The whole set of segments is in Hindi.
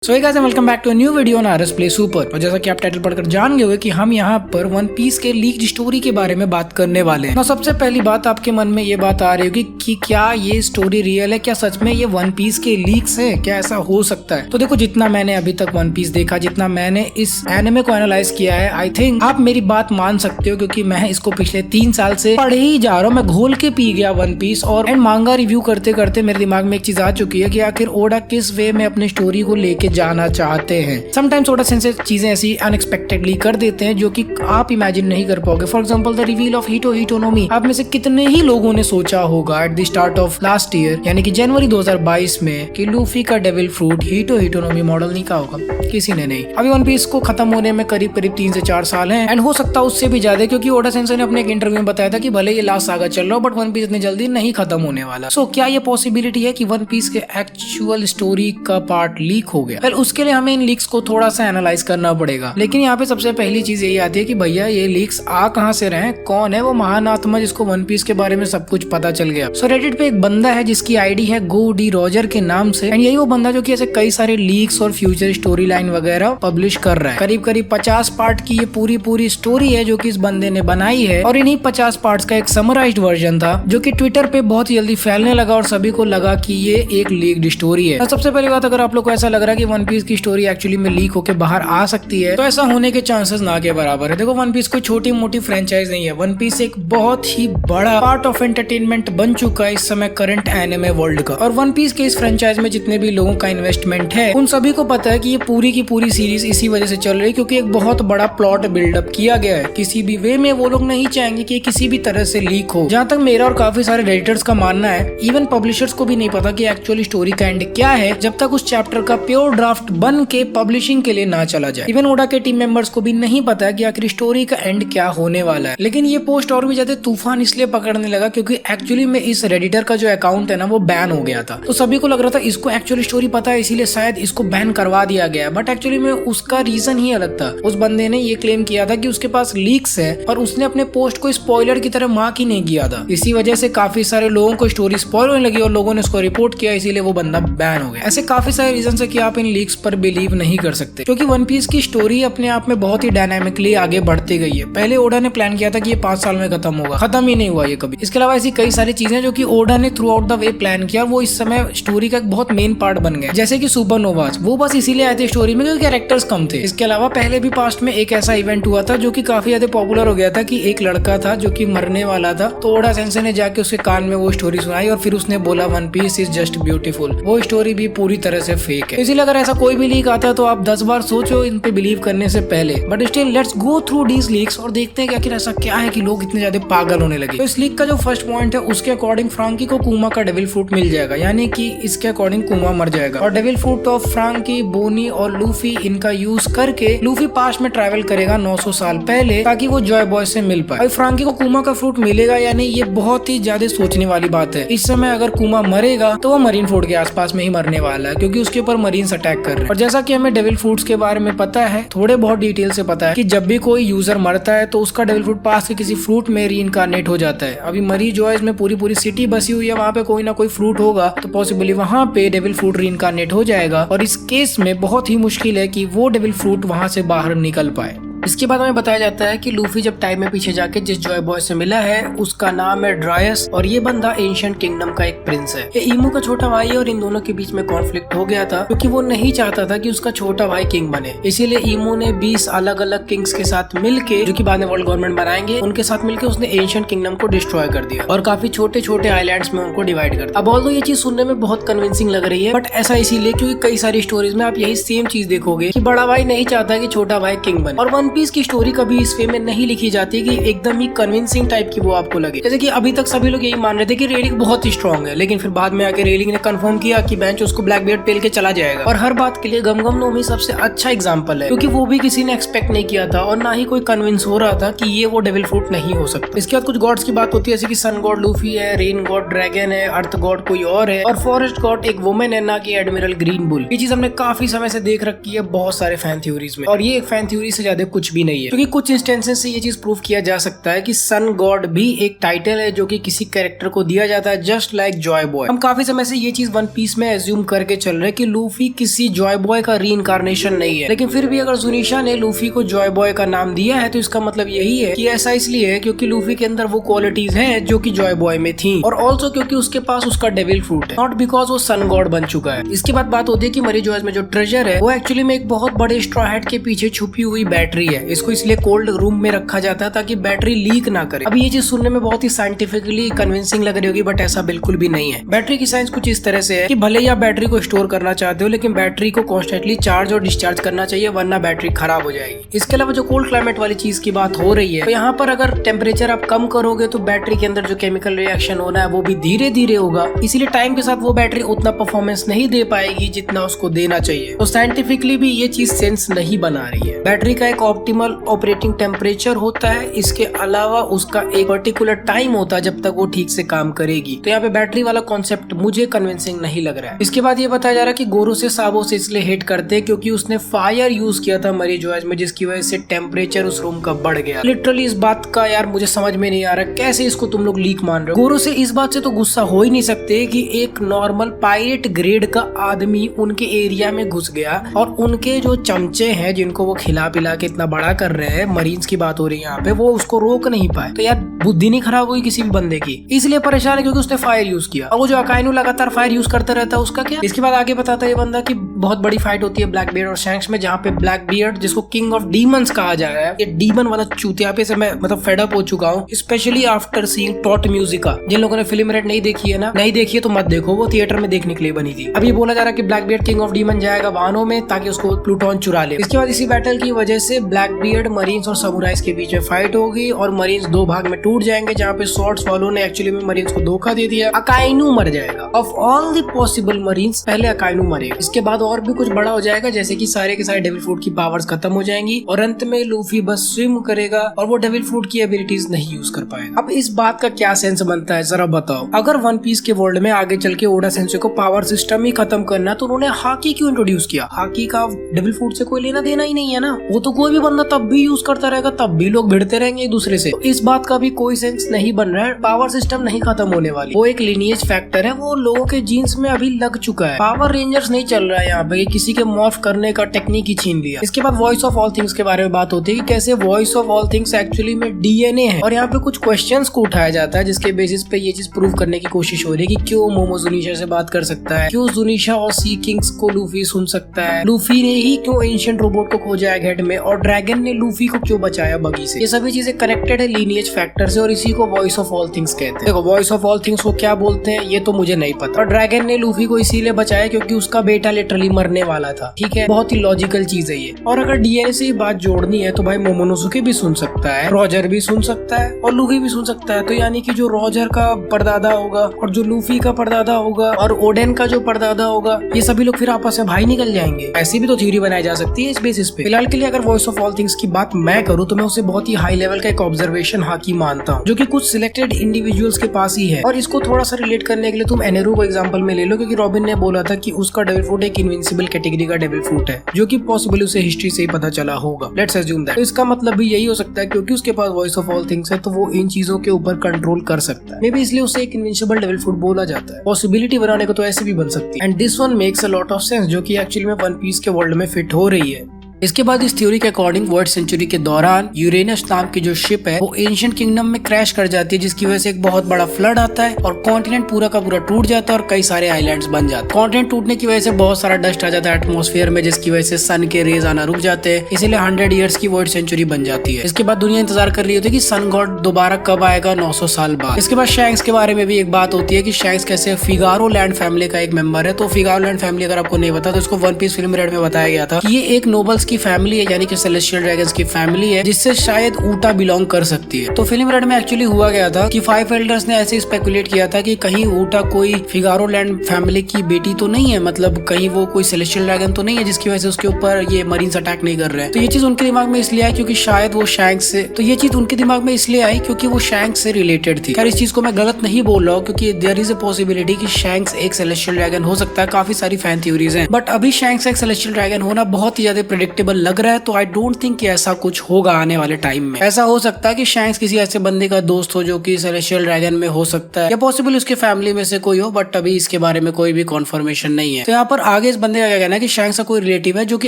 So hey guys welcome back to a new video on RS play super. और जैसा कि आप टाइटल पढ़कर जान गए हो कि हम यहाँ पर वन पीस के लीक स्टोरी के बारे में बात करने वाले हैं। सबसे पहली बात आपके मन में ये बात आ रही होगी कि क्या ये स्टोरी रियल है, क्या सच में ये वन पीस के लीक्स है, क्या ऐसा हो सकता है। तो देखो, जितना मैंने अभी तक वन पीस देखा, जितना मैंने इस एनिमे को एनालाइज किया है, आई थिंक आप मेरी बात मान सकते हो, क्योंकि मैं इसको पिछले 3 साल से पढ़े ही जा रहा हूँ। मैं घोल के पी गया वन पीस, और एंड मांगा रिव्यू करते करते मेरे दिमाग में एक चीज आ चुकी है कि आखिर ओडा किस वे में अपनी स्टोरी को लेके जाना चाहते हैं। समटाइम्स ओडा सेंसे चीजें ऐसी अनएक्सपेक्टेडली कर देते हैं जो कि आप इमेजिन नहीं कर पाओगे। For example the reveal of Hito Hito no Mi. आप में से कितने ही लोगों ने सोचा होगा at the start of last year, यानी कि जनवरी 2022 में, कि लूफी का devil fruit Hito Hito no Mi model नहीं कहा होगा? किसी ने नहीं। अभी वन पीस को खत्म होने में करीब 3 से 4 साल हैं, एंड हो सकता है उससे भी ज्यादा, क्योंकि ओडा सेंसे ने अपने एक इंटरव्यू में बताया था कि भले ये लास्ट सागा चल रहा हो, बट वन पीस इतनी जल्दी नहीं खत्म होने वाला। सो क्या ये पॉसिबिलिटी है कि वन पीस के एक्चुअल स्टोरी का पार्ट लीक हो गया? उसके लिए हमें इन लीक्स को थोड़ा सा एनालाइज करना पड़ेगा। लेकिन यहाँ पे सबसे पहली चीज यही आती है कि भैया ये लीक्स आ कहाँ से रहे, कौन है वो महान आत्मा जिसको वन पीस के बारे में सब कुछ पता चल गया। सो रेडिट पे एक बंदा है जिसकी आईडी है गो डी रॉजर के नाम से, एंड यही वो बंदा जो कि ऐसे कई सारे लीक्स और फ्यूचर स्टोरी लाइन वगैरह पब्लिश कर रहा है। करीब 50 पार्ट की ये पूरी स्टोरी है जो कि इस बंदे ने बनाई है, और इन्हीं 50 पार्ट्स का एक समराइज्ड वर्जन था जो कि ट्विटर पे बहुत जल्दी फैलने लगा और सभी को लगा कि ये एक लीक्ड स्टोरी है। सबसे पहली बात, अगर आप लोग को ऐसा लग रहा है कि वन पीस की स्टोरी एक्चुअली में लीक होकर बाहर आ सकती है, तो ऐसा होने के चांसेस ना के बराबर है। देखो, वन पीस कोई छोटी मोटी फ्रेंचाइज नहीं है। वन पीस एक बहुत ही बड़ा पार्ट ऑफ एंटरटेनमेंट बन चुका है इस समय करंट एनिमे वर्ल्ड का। और वन पीस के इस फ्रेंचाइज में जितने भी लोगों का इन्वेस्टमेंट है, उन सभी को पता है कि ये पूरी की पूरी सीरीज इसी वजह से चल रही है क्योंकि एक बहुत बड़ा प्लॉट बिल्डअप किया गया है। किसी भी वे में वो लोग नहीं चाहेंगे कि किसी भी तरह से लीक हो। जहाँ तक मेरा और काफी सारे रेडिटर्स का मानना है, इवन पब्लिशर्स को भी नहीं पता कि एक्चुअली स्टोरी का एंड क्या है जब तक उस चैप्टर का प्योर ड्राफ्ट बन के पब्लिशिंग के लिए ना चला जाए। इवन ओडा के टीम मेंबर्स को भी नहीं पता है कि आखिर स्टोरी का एंड क्या होने वाला है। लेकिन ये पोस्ट और भी ज्यादा तूफान इसलिए पकड़ने लगा क्योंकि एक्चुअली में इस रेडिटर का जो अकाउंट है ना, वो बैन हो गया था। तो सभी को लग रहा था इसको एक्चुअली स्टोरी पता है, इसीलिए शायद इसको बैन करवा दिया गया। बट एक्चुअली में उसका रीजन ही अलग था। उस बंदे ने ये क्लेम किया था कि उसके पास लीक्स है और उसने अपने पोस्ट को स्पॉइलर की तरह मार्क ही नहीं किया था। इसी वजह से काफी सारे लोगों को स्टोरी स्पॉइल होने लगी और लोगों ने उसको रिपोर्ट किया, इसीलिए वो बंदा बैन हो गया। ऐसे काफी सारे रीजन है कि आप इन लीक्स पर बिलीव नहीं कर सकते, क्योंकि वन पीस की स्टोरी अपने आप में बहुत ही डायनामिकली आगे बढ़ती गई है। पहले ओडा ने प्लान किया था कि ये 5 साल में खत्म होगा, खत्म ही नहीं हुआ ये कभी। इसके अलावा ऐसी कई सारी चीजें जो कि ओडा ने through out the way plan किया, वो इस समय स्टोरी का एक बहुत मेन पार्ट बन गया। जैसे कि सुपरनोवास, वो बस इसीलिए आए थे स्टोरी में क्योंकि कैरेक्टर्स कम थे। इसके अलावा पहले भी पास्ट में एक ऐसा इवेंट हुआ था जो कि काफी ज्यादा पॉपुलर हो गया था कि एक लड़का था जो कि मरने वाला था, तो ओडा सेंसे ने जाके उसके कान में वो स्टोरी सुनाई और फिर उसने बोला One Piece is just beautiful. वो स्टोरी भी पूरी तरह से फेक है। इसलिए अगर ऐसा कोई भी लीक आता है तो आप 10 बार सोचो इन पे बिलीव करने से पहले। But still let's go through these leaks और देखते हैं कि आखिर ऐसा क्या है कि लोग इतने ज्यादा पागल होने लगे। तो इस लीक का जो फर्स्ट पॉइंट है, उसके अकॉर्डिंग फ्रांकी को कुमा का डेविल फ्रूट मिल जाएगा, यानी कि इसके अकॉर्डिंग कुमा मर जाएगा और डेविल फ्रूट ऑफ फ्रांकी, बोनी और लूफी, इनका यूज करके लूफी पास्ट में ट्रैवल करेगा 900 साल पहले, ताकि वो जॉय बॉय से मिल पाए। फ्रांकी को कुमा का फ्रूट मिलेगा या नहीं, ये बहुत ही ज्यादा सोचने वाली बात है। इस समय अगर कुमा मरेगा तो वो मरीन फोर्ट के आसपास में ही मरने वाला है, क्योंकि उसके ऊपर मरीन्स अटैक कर रहे हैं। और जैसा कि हमें डेविल फ्रूट्स के बारे में पता है, थोड़े बहुत डिटेल से पता है कि जब भी कोई यूजर मरता है तो उसका डेविल फ्रूट पास के किसी फ्रूट में रीइंकार्नेट हो जाता है। अभी मरी जॉयज में पूरी सिटी बसी हुई है, वहाँ पे कोई ना कोई फ्रूट होगा तो पॉसिबली वहाँ पे डेविल फ्रूट रीइंकार्नेट हो जाएगा, और इस केस में बहुत ही मुश्किल है कि वो डेविल फ्रूट वहाँ से बाहर निकल पाए। इसके बाद हमें बताया जाता है कि लूफी जब टाइम में पीछे जाके जिस जॉय बॉय से मिला है उसका नाम है ड्रायस, और ये बंदा एंशिएंट किंगडम का एक प्रिंस है। ये ईमू का छोटा भाई है और इन दोनों के बीच में कॉन्फ्लिक्ट हो गया था क्योंकि वो नहीं चाहता था कि उसका छोटा भाई किंग बने। इसीलिए ईमू ने 20 अलग अलग किंग्स के साथ मिलके, जो कि बाद में वर्ल्ड गवर्नमेंट बनाएंगे, उनके साथ मिलकर उसने एंशिएंट किंगडम को डिस्ट्रॉय कर दिया और काफी छोटे छोटे आइलैंड्स में उनको डिवाइड कर दिया। अब ऑल्दो ये चीज सुनने में बहुत कन्विंसिंग लग रही है, बट ऐसा इसीलिए क्योंकि कई सारी स्टोरीज में आप यही सेम चीज देखोगे कि बड़ा भाई नहीं चाहता कि छोटा भाई किंग बने। और वन पीस की स्टोरी कभी इस वे में नहीं लिखी जाती कि एकदम ही कन्विंसिंग टाइप की वो आपको लगे। जैसे कि अभी तक सभी लोग यही मान रहे थे कि रेलिंग बहुत ही स्ट्रॉन्ग है, लेकिन फिर बाद में आके रेलिंग ने कंफर्म किया कि बेंच उसको ब्लैक बियर्ड पेल के चला जाएगा। और हर बात के लिए गमगम नोमी सबसे अच्छा एग्जांपल है, क्योंकि वो भी किसी ने एक्सपेक्ट नहीं किया था और ना ही कोई कन्विंस हो रहा था कि ये वो डेविल फ्रूट नहीं हो सकता। इसके बाद कुछ गॉड्स की बात होती है, जैसे कि सन गॉड लूफी है, रेन गॉड ड्रैगन है, अर्थ गॉड कोई और है, और फॉरेस्ट गॉड एक वुमेन है, ना कि एडमिरल ग्रीन बुल। ये चीज हमने काफी समय से देख रखी है बहुत सारे फैन थ्योरीज में, और ये एक फैन थ्योरी से ज्यादा कुछ भी नहीं है, क्योंकि कुछ इंस्टेंसेस से ये चीज प्रूव किया जा सकता है कि सन गॉड भी एक टाइटल है जो कि किसी कैरेक्टर को दिया जाता है, जस्ट लाइक जॉय बॉय। हम काफी समय से ये चीज वन पीस में एज्यूम करके चल रहे कि लूफी किसी जॉय बॉय का रीइंकार्नेशन नहीं है, लेकिन फिर भी अगर जुनिशा ने लूफी को जॉय बॉय का नाम दिया है तो इसका मतलब यही है कि ऐसा इसलिए है क्योंकि लूफी के अंदर वो क्वालिटीज हैं जो कि जॉय बॉय में थी, और ऑल्सो क्योंकि उसके पास उसका डेविल फ्रूट है, नॉट बिकॉज वो सन गॉड बन चुका है। इसके बाद बात होती है कि मरी जॉयज में जो ट्रेजर है वो एक्चुअली में एक बहुत बड़े स्ट्रॉ हैट के पीछे छुपी हुई बैटरी है। इसको इसलिए कोल्ड रूम में रखा जाता है ताकि बैटरी लीक ना करे। अभी ये चीज सुनने में बहुत ही साइंटिफिकली कन्विंसिंग लग रही होगी, बट ऐसा बिल्कुल भी नहीं है। बैटरी की साइंस कुछ इस तरह से है कि भले ही आप बैटरी को स्टोर करना चाहते हो, लेकिन बैटरी को कॉन्स्टेंटली चार्ज और डिस्चार्ज करना चाहिए, वरना बैटरी खराब हो जाएगी। इसके अलावा जो कोल्ड क्लाइमेट वाली चीज की बात हो रही है, तो यहाँ पर अगर टेम्परेचर आप कम करोगे तो बैटरी के अंदर जो केमिकल रिएक्शन होना है वो भी धीरे धीरे होगा, इसीलिए टाइम के साथ वो बैटरी उतना परफॉर्मेंस नहीं दे पाएगी जितना उसको देना चाहिए। तो साइंटिफिकली भी ये चीज सेंस नहीं बना रही है। बैटरी का एक ऑप्टिमल ऑपरेटिंग टेम्परेचर होता है, इसके अलावा उसका एक पर्टिकुलर टाइम होता है जब तक वो ठीक से काम करेगी। तो यहाँ पे बैटरी वाला कॉन्सेप्ट मुझे कन्विंसिंग नहीं लग रहा है। इसके बाद ये बताया जा रहा है कि गोरो से साबो से इसलिए हेट करते हैं क्योंकि उसने फायर यूज किया था मरी जॉयज में, जिसकी वजह से टेम्परेचर उस रूम का बढ़ गया। लिटरली इस बात का यार मुझे समझ में नहीं आ रहा कैसे इसको तुम लोग लीक मान रहे हो। गोरो से इस बात से तो गुस्सा हो ही नहीं सकते कि एक नॉर्मल पायरेट ग्रेड का आदमी उनके एरिया में घुस गया और उनके जो चमचे हैं जिनको वो खिला पिला के इतना बड़ा कर रहे हैं, मरीन्स की बात हो रही है यहाँ पे, वो उसको रोक नहीं पाए। तो यार बुद्धि नहीं खराब हुई किसी भी बंदे की, इसलिए परेशान है क्योंकि उसने फायर यूज किया। और वो जो अकाइनू लगातार फायर यूज करता रहता है उसका क्या। इसके बाद आगे बताता है ये बंदा कि बहुत बड़ी फाइट होती है ब्लैक बियर्ड और शैंक्स में, जहाँ पे ब्लैक बियर्ड जिसको किंग ऑफ डीमंस कहा जा रहा है, ये डीमन वाला चूतिया पे से मैं मतलब फेड अप हो चुका हूँ, स्पेशली आफ्टर सीइंग टॉट म्यूजिका। जिन लोगों ने फिल्म रेड नहीं देखी है ना, नहीं देखी है तो मत देखो, वो थिएटर में देखने के लिए बनी थी। अब ये बोला जा रहा है कि black beard king of demon जाएगा वाहनों में ताकि उसको प्लूटोन चुरा ले। इसके बाद इसी बैटल की वजह से ब्लैक बियर्ड मरीन्स और समुराइज के बीच में फाइट होगी और मरीन्स दो भाग में टूट जाएंगे, जहाँ पे स्वॉर्ड्स वालों ने एक्चुअली में मरीन्स को धोखा दे दिया। अकाइनू मर जाएगा। Of all the possible marines पहले अकाइनू मरेगा, इसके बाद और भी कुछ बड़ा हो जाएगा, जैसे कि सारे के सारे डेविल फ्रूट की पावर्स खत्म हो जाएंगी और अंत में लूफी बस स्विम करेगा और वो डेविल फ्रूट की एबिलिटीज नहीं यूज कर पाएगा। अब इस बात का क्या सेंस बनता है जरा बताओ। अगर वन पीस के वर्ल्ड में आगे चल के ओडा सेंसे को पावर सिस्टम ही खत्म करना तो उन्होंने हाकी क्यों इंट्रोड्यूस किया। हाकी का डेविल फ्रूट से कोई लेना देना ही नहीं है ना, वो तो कोई भी बंदा तब भी यूज करता रहेगा, तब भी लोग भिड़ते रहेंगे एक दूसरे से। तो इस बात का भी कोई सेंस नहीं बन रहा है। पावर सिस्टम नहीं खत्म होने वाली, वो एक लिनिएज फैक्टर है, वो लोगों के जीन्स में अभी लग चुका है। पावर रेंजर्स नहीं चल रहा है यहाँ पे किसी के मॉर्फ करने का टेक्निक ही छीन लिया। इसके बाद वॉइस ऑफ ऑल थिंग्स के बारे में बात होती है कि कैसे voice of all things actually में डीएनए है, और यहाँ पे कुछ क्वेश्चंस को उठाया जाता है जिसके बेसिस पे ये चीज प्रूव करने की कोशिश हो रही है कि क्यों मोमो जुनिशा से बात कर सकता है, क्यों जुनिशा और सी किंग्स को लूफी सुन सकता है, लूफी ने ही क्यों एंशिएंट रोबोट को खोजा है घेट में, और ड्रैगन ने लूफी को क्यों बचाया बगी से। ये सभी चीजें कनेक्टेड है लीनिएज फैक्टर से और इसी को वॉइस ऑफ ऑल थिंग्स कहते हैं। देखो वॉइस ऑफ ऑल थिंग्स को क्या बोलते हैं ये तो मुझे नहीं पता, और ड्रैगन ने लूफी को इसीलिए बचाया क्योंकि उसका बेटा लिटरली मरने वाला था। ठीक है, बहुत ही लॉजिकल चीज है ये। और अगर डीएनए से बात जोड़नी है तो भाई मोमोनोसुके भी सुन सकता है, रॉजर भी सुन सकता है और लूफी भी सुन सकता है। तो यानी कि जो रॉजर का परदादा होगा और जो लूफी का परदादा होगा और ओडेन का जो परदादा होगा, ये सभी लोग फिर आपस में भाई निकल जाएंगे। ऐसी भी तो थ्योरी बनाई जा सकती है इस बेसिस पे। फिलहाल के लिए अगर वॉइस ऑफ ऑल थिंग्स की बात मैं करूँ तो मैं उसे बहुत ही हाई लेवल का एक ऑब्जर्वेशन हाकी मानता हूँ, जो कि कुछ सिलेक्टेड इंडिविजुअल्स के पास ही है। और इसको थोड़ा सा रिलेट करने के लिए तुम एनेरू को एग्जांपल में ले लो, क्योंकि रॉबिन ने बोला था कि उसका डेविल फ्रूट एक इनविंसिबल कैटेगरी का डेविल फ्रूट है, जो कि पॉसिबली उसे हिस्ट्री से ही पता चला होगा। Let's assume that. तो इसका मतलब भी यही हो सकता है क्योंकि उसके पास वॉइस ऑफ ऑल थिंग्स है तो वो इन चीजों के ऊपर कंट्रोल कर सकता है। मे बी इसलिए उसे एक इनविंसिबल डेविल फ्रूट बोला जाता है। पॉसिबिलिटी बनाने को तो ऐसे भी बन सकती है, and this one makes a lot of sense, जो कि एक्चुअली में वन पीस के वर्ल्ड में फिट हो रही है। इसके बाद इस थ्योरी के अकॉर्डिंग वर्ल्ड सेंचुरी के दौरान यूरेनस नाम की जो शिप है वो एंशिएंट किंगडम में क्रैश कर जाती है, जिसकी वजह से एक बहुत बड़ा फ्लड आता है और कॉन्टिनेंट पूरा का पूरा टूट जाता है और कई सारे आइलैंड्स बन जाते हैं। कॉन्टिनेंट टूटने की वजह से बहुत सारा डस्ट आ जाता है एटमॉस्फेयर में, जिसकी वजह से सन के रेज आना रुक जाते हैं, इसीलिए 100 ईयर्स की वर्ल्ड सेंचुरी बन जाती है। इसके बाद दुनिया इंतजार कर रही होती है कि सन गॉड दोबारा कब आएगा, 900 साल बाद। इसके बाद शैंक्स के बारे में भी एक बात होती है कि शैंक्स कैसे फिगारो लैंड फैमिली का एक मेंबर है। तो फिगारो लैंड फैमिली अगर आपको नहीं पता तो इसको वन पीस फिल्म रेड में बताया गया था कि ये एक नोबल्स की फैमिली है, यानी कि सेलेस्टियल ड्रैगन्स की फैमिली है, जिससे शायद ऊटा बिलोंग कर सकती है। तो फिल्म रेड में एक्चुअली हुआ गया था कि 5 एल्डर्स ने ऐसे स्पेकुलेट किया था कि कहीं ऊटा कोई फिगारो लैंड फैमिली की बेटी तो नहीं है, मतलब कहीं वो कोई सेलेस्टियल ड्रैगन तो नहीं है जिसकी वजह से उसके ऊपर ये मरीन्स अटैक नहीं कर रहे हैं। तो ये चीज उनके दिमाग में इसलिए आई क्योंकि शायद वो शैंक्स से, तो ये चीज उनके दिमाग में इसलिए आई क्योंकि वो शैंक्स से रिलेटेड थी। खैर इस चीज को मैं गलत नहीं बोल रहा हूँ क्योंकि देयर इज अ पॉसिबिलिटी कि शैंक्स एक सेलेस्टियल ड्रैगन हो सकता है, काफी सारी फैन थ्योरीज हैं, बट अभी शैंक्स एक सेलेस्टियल ड्रैगन होना बहुत ही ज्यादा प्रेडिक्ट प्रिडिक्टेबल लग रहा है, तो आई डोंट थिंक कि ऐसा कुछ होगा आने वाले टाइम में। ऐसा हो सकता है कि शैंक्स किसी ऐसे बंदे का दोस्त हो जो कि सेलेस्टियल ड्रैगन में हो सकता है, या पॉसिबल उसके फैमिली में से कोई हो, बट अभी इसके बारे में कोई भी कॉन्फर्मेशन नहीं है। तो यहाँ पर आगे इस बंदे का क्या कहना है कि शैंक्स का कोई रिलेटिव है जो कि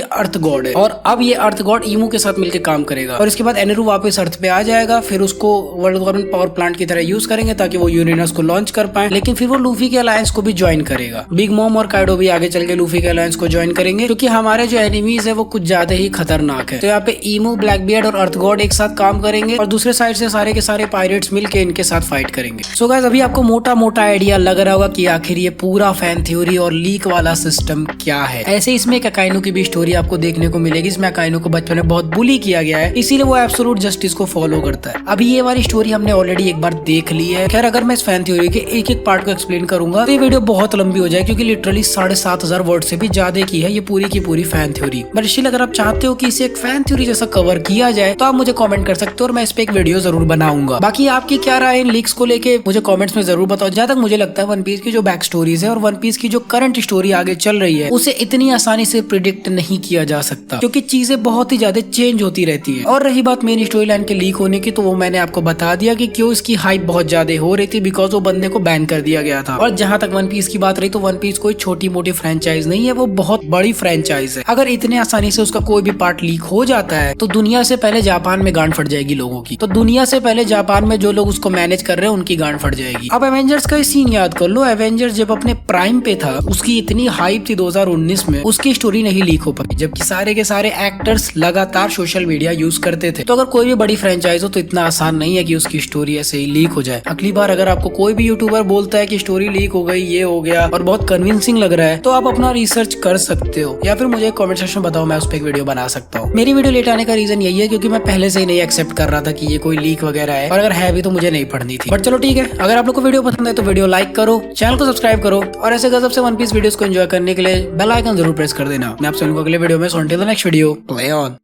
अर्थ गॉड है, और अब ये अर्थ गॉड ईमू के साथ मिलकर काम करेगा, और इसके बाद एनेरू वापस अर्थ पे आ जाएगा। फिर उसको वर्ल्ड गवर्नमेंट पावर प्लांट की तरह यूज करेंगे ताकि वो यूरेनस को लॉन्च कर पाए, लेकिन फिर वो लूफी के अलायंस को भी ज्वाइन करेगा। बिग मॉम और काइडो भी आगे चल के लूफी के अलायंस को ज्वाइन करेंगे, क्योंकि हमारे जो एनिमीज है वो कुछ ज्यादा ही खतरनाक है। तो यहाँ पे ईमू, ब्लैकबियर्ड और अर्थ गॉड एक साथ काम करेंगे, और दूसरे साइड से सारे के सारे पायरेट्स मिलके इनके साथ फाइट करेंगे। सो गाइस, अभी आपको मोटा मोटा आइडिया लग रहा होगा कि आखिर ये पूरा फैन थ्योरी और लीक वाला सिस्टम क्या है। ऐसे इसमें एक अकाइनो की भी स्टोरी आपको देखने को मिलेगी, इसमें अकाइनो को बचपन में बहुत बुली किया गया है, इसीलिए वो एब्सोल्यूट जस्टिस को फॉलो करता है। अभी ये वाली स्टोरी हमने ऑलरेडी एक बार देख ली है। खैर, अगर मैं इस फैन थ्योरी के एक एक पार्ट को एक्सप्लेन करूंगा तो ये वीडियो बहुत लंबी हो जाए, क्योंकि लिटरली 7,500 वर्ड से भी ज्यादा की है ये पूरी की पूरी फैन थ्योरी। बट स्टिल, अगर आप चाहते हो कि इसे एक फैन थ्योरी जैसा कवर किया जाए तो आप मुझे कमेंट कर सकते हो, और मैं इस पे एक वीडियो जरूर बनाऊंगा। बाकी आपकी क्या राय इन लीक्स को लेके मुझे कमेंट्स में जरूर बताओ। जहां तक मुझे लगता है वन पीस की जो बैक स्टोरीज है और वन पीस की जो करंट स्टोरी आगे चल रही है उसे इतनी आसानी से प्रिडिक्ट नहीं किया जा सकता, क्योंकि चीजें बहुत ही ज्यादा चेंज होती रहती है। और रही बात मेन स्टोरी लाइन के लीक होने की, तो वो मैंने आपको बता दिया कि क्यों इसकी हाइप बहुत ज्यादा हो रही थी, बिकॉज वो बंदे को बैन कर दिया गया था। और जहां तक वन पीस की बात रही, तो वन पीस कोई छोटी मोटी फ्रेंचाइज नहीं है, वो बहुत बड़ी फ्रेंचाइज है। अगर इतने आसानी से उसका कोई भी पार्ट लीक हो जाता है तो दुनिया से पहले जापान में गांड फट जाएगी लोगों की। तो दुनिया से पहले जापान में जो लोग उसको मैनेज कर रहे हैं उनकी गांड फट जाएगी। अब एवेंजर्स का सीन याद कर लो। एवेंजर्स जब अपने प्राइम पे था, उसकी इतनी हाइप थी 2019 में, उसकी स्टोरी नहीं लीक हो पाई, जबकि सारे के सारे एक्टर्स लगातार सोशल मीडिया यूज करते थे। तो अगर कोई भी बड़ी फ्रेंचाइज हो तो इतना आसान नहीं है कि उसकी स्टोरी ऐसे ही लीक हो जाए। अगली बार अगर आपको कोई भी यूट्यूबर बोलता है कि स्टोरी लीक हो गई, ये हो गया, और बहुत कन्विंसिंग लग रहा है, तो आप अपना रिसर्च कर सकते हो, या फिर मुझे कमेंट सेक्शन में बताओ, मैं उस पर एक वीडियो बना सकता हूँ। मेरी वीडियो लेट आने का रीजन यही है क्योंकि मैं पहले से ही नहीं एक्सेप्ट कर रहा था कि ये कोई लीक वगैरह है, और अगर है भी तो मुझे नहीं पढ़नी थी। बट चलो ठीक है, अगर आप लोग को वीडियो पसंद है तो वीडियो लाइक करो, चैनल को सब्सक्राइब करो, और ऐसे गजब से वन पीस वीडियोस को एंजॉय करने के लिए बेल आइकन जरूर प्रेस कर देना। मैं आपसे मिलूंगा अगले वीडियो में। So until the next video, play on.